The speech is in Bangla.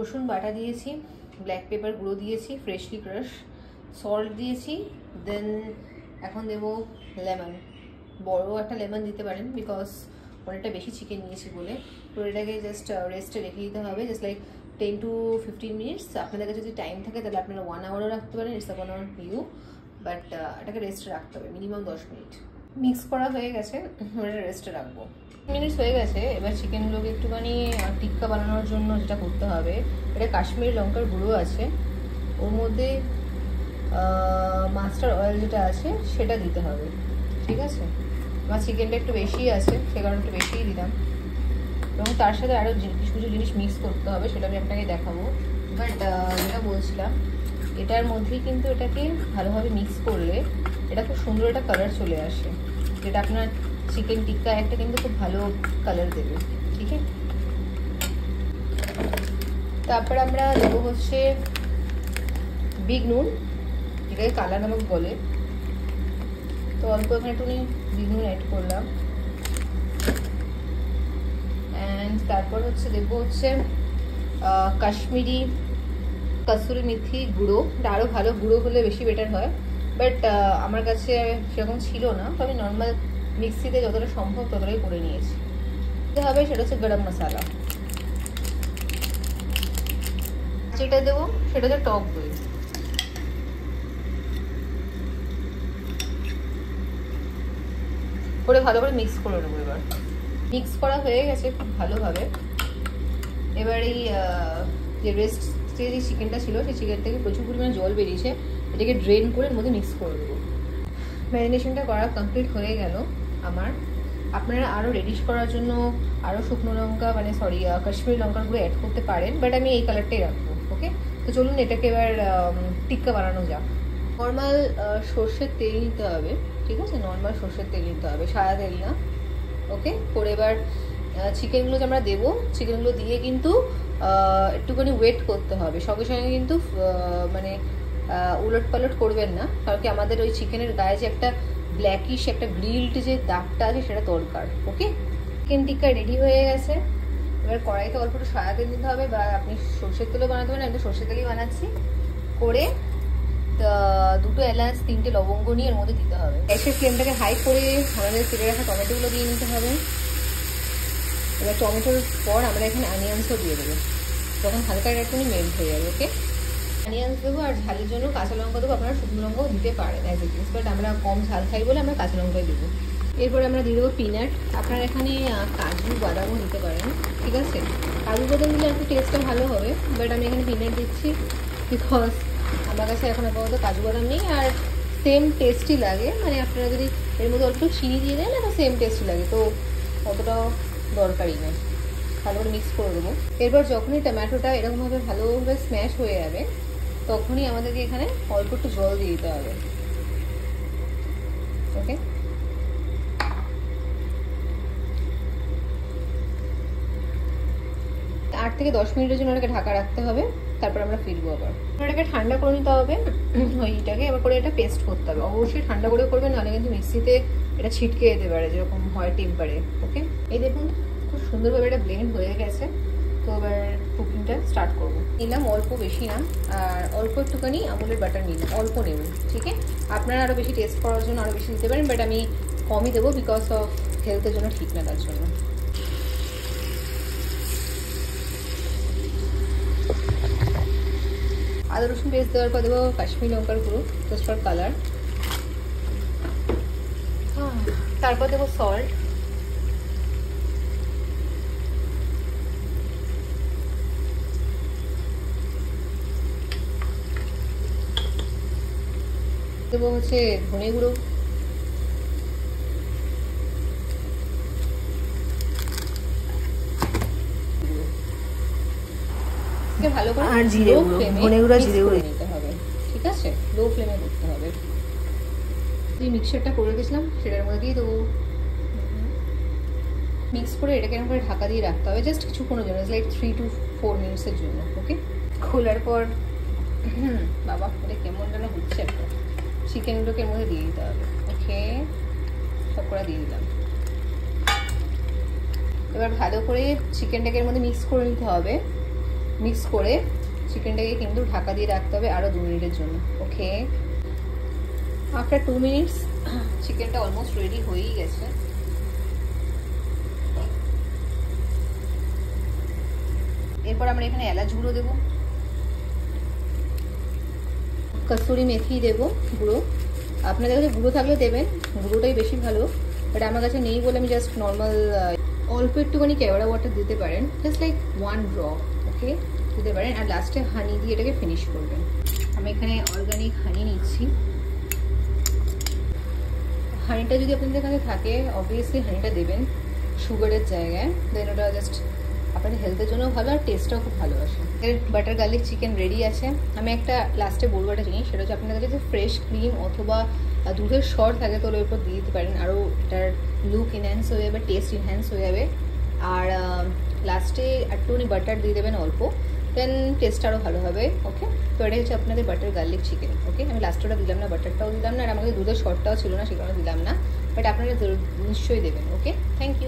রসুন বাটা দিয়েছি, ব্ল্যাক পেপার গুঁড়ো দিয়েছি, ফ্রেশলি ক্রাশ, সল্ট দিয়েছি, দেন এখন দেবো লেমন। বড় একটা লেমন দিতে পারেন বিকজ অনেকটা বেশি চিকেন নিয়েছি বলে। তো এটাকে জাস্ট রেস্টে রেখে দিতে হবে, জাস্ট লাইক 10 to 15 মিনিটস। আপনাদের কাছে যদি টাইম থাকে তাহলে আপনারা 1 আওয়ারও রাখতে পারেন, ইটস আপন ইউ, বাট এটাকে রেস্টে রাখতে হবে মিনিমাম 10 মিনিট। মিক্স করা হয়ে গেছে, ওটা রেস্টে রাখবো। মিনিটস হয়ে গেছে। এবার চিকেনগুলোকে একটুখানি টিক্কা বানানোর জন্য যেটা করতে হবে, এটা কাশ্মীরি লঙ্কার গুঁড়ো আছে, ওর মধ্যে মাস্টার্ড অয়েল যেটা আছে সেটা দিতে হবে, ঠিক আছে। আমার চিকেনটা একটু বেশি আছে, সে কারণে একটু বেশিই দিলাম, এবং তার সাথে আরও কিছু কিছু জিনিস মিক্স করতে হবে, সেটা আমি আপনাকে দেখাবো। বাট যেটা বলছিলাম, এটার মধ্যেই কিন্তু এটাকে ভালোভাবে মিক্স করলে এটা খুব সুন্দর একটা কালার চলে আসে, যেটা আপনার চিকেন টিক্কা একটা কিন্তু খুব ভালো কালার দেবে, ঠিক আছে। তারপর আমরা দেবো হচ্ছে বিগ নুন, যেটাকে কালা নামক বলে। তো অল্প এখানে একটু বিগ নুন অ্যাড করলাম। অ্যান্ড তারপর হচ্ছে দেবো হচ্ছে কাশ্মীরি কসুরি মেথি গুঁড়ো। এটা আরও ভালো গুঁড়ো হলে বেশি বেটার হয়, বাট আমার কাছে সেরকম ছিল না, তো আমি নর্মাল মিক্সিতে যতটা সম্ভব ততটাই করে নিয়েছি। হবে সেটা হচ্ছে গরম মশলা, যেটা দেবো সেটা হচ্ছে টক দই। করে ভালো করে মিক্স করে নেবো। এবার মিক্স করা হয়ে গেছে খুব ভালোভাবে। এবার এই যে রেস্ট যে চিকেনটা ছিল, সেই চিকেন থেকে প্রচুর পরিমাণে জল বেরিয়েছে, এটাকে ড্রেন করে এর মধ্যে মিক্স করে দেবো। ম্যারিনেশনটা করা কমপ্লিট হয়ে গেল আমার। আপনারা আরও রেডিশ করার জন্য আরও শুকনো লঙ্কা কাশ্মীরি লঙ্কাগুলো অ্যাড করতে পারেন, বাট আমি এই কালারটাই রাখবো। ওকে, তো চলুন এটাকে এবার টিক্কা বানানো যাক। নর্মাল সর্ষের তেল নিতে হবে, ঠিক আছে, নর্মাল সর্ষের তেল নিতে হবে, সাদা তেল না। ওকে, করে এবার চিকেনগুলো যে আমরা দেবো, চিকেনগুলো দিয়ে কিন্তু একটুখানি ওয়েট করতে হবে, সঙ্গে সঙ্গে কিন্তু মানে উলট পালট করবেন না, কারণ কি আমাদের ওই চিকেনের গায়ে যে একটা ব্ল্যাকিশ একটা গ্রিলড যে দাগটা আছে সেটা দরকার। ওকে, চিকেন টিক্কা রেডি হয়ে গেছে। এবার কড়াইতে অল্প একটু সাদা তেল দিতে হবে, বা আপনি সর্ষের তেলও বানাতে পারেন, আমি তো সর্ষের তেলই বানাচ্ছি। করে দুটো এলাচ, 3টে লবঙ্গ নিয়ে এর মধ্যে দিতে হবে। গ্যাসের ফ্লেমটাকে হাই করে আমাদের কেটে রাখা টমেটোগুলো দিয়ে নিতে হবে। এবার টমেটোর পর আমরা এখানে অনিয়ন্সও দিয়ে দেবো, যখন হালকা একটু মেল্ট হয়ে যাবে। ওকে, অনিয়ন্স দেবো, আর ঝালের জন্য কাঁচা লঙ্কা দেবো। আপনারা শুকনো লঙ্কাও দিতে পারেন অ্যাজ ইট ইজ, বাট আমরা কম ঝাল খাই বলে আমরা কাঁচা লঙ্কাই দেবো। এরপরে আমরা দিয়ে দেবো পিনাট। আপনারা এখানে কাজু বাদামও দিতে পারেন, ঠিক আছে। কাজু বাদাম দিলে একটু টেস্টটা ভালো হবে, বাট আমি এখানে পিনাট দিচ্ছি বিকজ আমার কাছে এখন আপাতত কাজু বাদাম নেই, আর সেম টেস্টই লাগে। মানে আপনারা যদি এর মধ্যে অল্প চিনি দিয়ে দেন, এটা সেম টেস্টই লাগে, তো অতটাও দরকারই নেই। ভালো করে মিক্স করে দেবো। এরপর যখনই টমেটোটা এরকমভাবে ভালোভাবে স্ম্যাশ হয়ে যাবে, তখনই আমাদেরকে এখানে অল্প একটু জল দিয়ে দিতে হবে। ওকে, 8 থেকে 10 মিনিটের জন্য এটাকে ঢাকা রাখতে হবে, তারপর আমরা ফিরবো। আবার এটাকে ঠান্ডা করে নিতে হবে, ওইটাকে এবার করে এটা পেস্ট করতে হবে। অবশ্যই ঠান্ডা করে করবেন, নাহলে কিন্তু মিক্সিতে এটা ছিটকে যেতে পারে, যেরকম হয় টেম্পারে। ওকে, এই দেখুন খুব সুন্দরভাবে এটা ব্লেন্ড হয়ে গেছে। তো এবার কুকিংটা স্টার্ট করবো। নিলাম অল্প, বেশি না, আর অল্প একটুখানি আমুলের বাটার নিলাম, অল্প নেব, ঠিক আছে। আপনারা আরও বেশি টেস্ট করার জন্য আরও বেশি দিতে পারেন, বাট আমি কমই দেবো বিকজ অফ হেলথের জন্য ঠিক না, তার জন্য। আদা রসুন পেস্ট দেওয়ার পর দেবো কাশ্মীরি লঙ্কার গুঁড়ো, জাস্ট ফর কালার। তারপর দেবো সল্ট, দেবো হচ্ছে ধনে গুঁড়ো, ভালো করে, আর জিরে গুঁড়ো, ধনে গুঁড়ো, জিরে গুঁড়ো নিতে হবে, ঠিক আছে। লো ফ্লেমে করতে হবে। যে মিক্সচারটা করে রেখেছিলাম সেটার মধ্যে দিয়ে দেবো, মিক্স করে এটাকে এরকম করে ঢাকা দিয়ে রাখতে হবে জাস্ট কিছুক্ষণের জন্য, লাইক 3 to 4 মিনিটসের জন্য। ওকে, খোলার পর বাবা এটা কেমন যেন হচ্ছে, একটা চিকেনগুলোকে এর মধ্যে দিয়ে দিতে হবে। ওকে, সব করে দিয়ে দিলাম। এবার ভালো করে চিকেনটাকে এর মধ্যে মিক্স করে নিতে হবে। মিক্স করে চিকেনটাকে কিন্তু ঢাকা দিয়ে রাখতে হবে আরও 2 মিনিটের জন্য। ওকে, আফটার 2 মিনিটস চিকেনটা অলমোস্ট রেডি হয়েই গেছে। এরপর আমরা এখানে এলাচ গুঁড়ো দেবো, কসুরি মেথি দেবো গুঁড়ো। আপনাদের কাছে গুঁড়ো থাকলে দেবেন, গুঁড়োটাই বেশি ভালো, বাট আমার কাছে নেই বলে আমি জাস্ট নর্মাল অল্প একটুখানি কেওড়া ওয়াটার দিতে পারেন, জাস্ট লাইক 1 ড্রপ, ওকে, দিতে পারেন। আর লাস্টে হানি দিয়ে এটাকে ফিনিশ করবেন। আমি এখানে অর্গানিক হানি নিচ্ছি। হানিটা যদি আপনাদের কাছে থাকে অবভিয়াসলি হানিটা দেবেন সুগারের জায়গায়, দেন ওটা জাস্ট আপনাদের হেলথের জন্য ভালো আর টেস্টটাও খুব ভালো আসে। এর বাটার গার্লিক চিকেন রেডি আছে। আমি একটা লাস্টে বলবো একটা জিনিস, সেটা হচ্ছে আপনাদের কাছে ফ্রেশ ক্রিম অথবা দুধের সর থাকে তো ওর উপর দিয়ে দিতে পারেন, আরও এটার লুক এনহ্যান্স হয়ে যাবে, টেস্ট এনহ্যান্স হয়ে যাবে। আর লাস্টে একটুখানি বাটার দিয়ে দেবেন অল্প, দেন টেস্ট আরও ভালো হবে। ওকে, তো এটাই হচ্ছে আপনাদের বাটার গার্লিক চিকেন। ওকে, আমি লাস্টটা দিলাম না, বাটারটাও দিলাম না, আর আমাদের দুধের সরটাও ছিল না, সে কারণে দিলাম না, বাট আপনারা নিশ্চয়ই দেবেন। ওকে, থ্যাংক ইউ।